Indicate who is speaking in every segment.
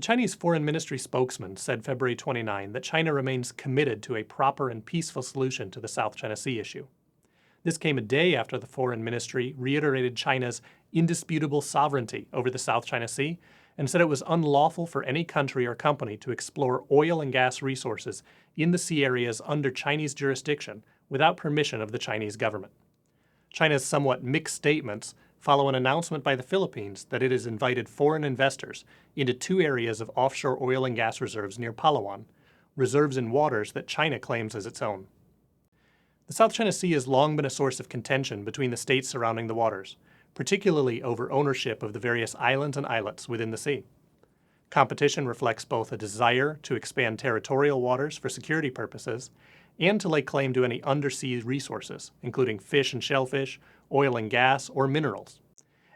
Speaker 1: Chinese Foreign Ministry spokesman said February 29 that China remains committed to a proper and peaceful solution to the South China Sea issue. This came a day after the Foreign Ministry reiterated China's indisputable sovereignty over the South China Sea and said it was unlawful for any country or company to explore oil and gas resources in the sea areas under Chinese jurisdiction without permission of the Chinese government. China's somewhat mixed statements follow an announcement by the Philippines that it has invited foreign investors into 2 areas of offshore oil and gas reserves near Palawan, reserves in waters that China claims as its own. The South China Sea has long been a source of contention between the states surrounding the waters, particularly over ownership of the various islands and islets within the sea. Competition reflects both a desire to expand territorial waters for security purposes and to lay claim to any undersea resources, including fish and shellfish, oil and gas, or minerals.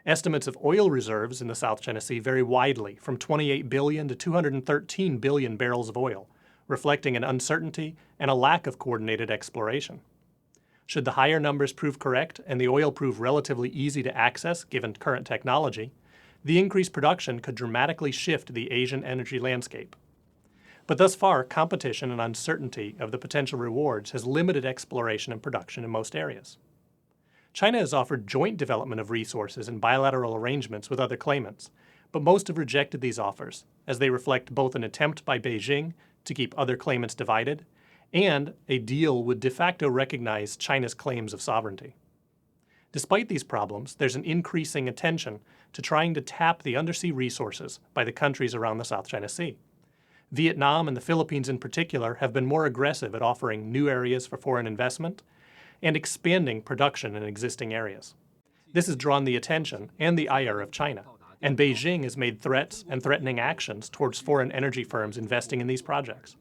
Speaker 1: Estimates of oil reserves in the South China Sea vary widely, from 28 billion to 213 billion barrels of oil, reflecting an uncertainty and a lack of coordinated exploration. Should the higher numbers prove correct and the oil prove relatively easy to access given current technology, the increased production could dramatically shift the Asian energy landscape. But thus far, competition and uncertainty of the potential rewards has limited exploration and production in most areas. China has offered joint development of resources and bilateral arrangements with other claimants, but most have rejected these offers, as they reflect both an attempt by Beijing to keep other claimants divided and a deal would de facto recognize China's claims of sovereignty. Despite these problems, there's an increasing attention to trying to tap the undersea resources by the countries around the South China Sea. Vietnam and the Philippines in particular have been more aggressive at offering new areas for foreign investment and expanding production in existing areas. This has drawn the attention and the ire of China, and Beijing has made threats and threatening actions towards foreign energy firms investing in these projects.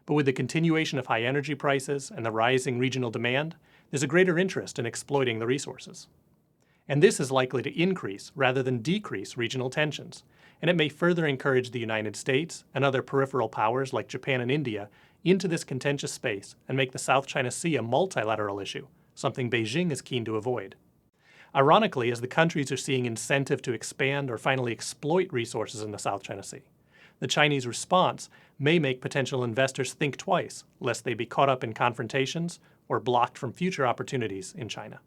Speaker 1: But with the continuation of high energy prices and the rising regional demand, there's a greater interest in exploiting the resources. And this is likely to increase rather than decrease regional tensions, and it may further encourage the United States and other peripheral powers like Japan and India into this contentious space and make the South China Sea a multilateral issue, something Beijing is keen to avoid. Ironically, as the countries are seeing incentive to expand or finally exploit resources in the South China Sea, the Chinese response may make potential investors think twice, lest they be caught up in confrontations or blocked from future opportunities in China.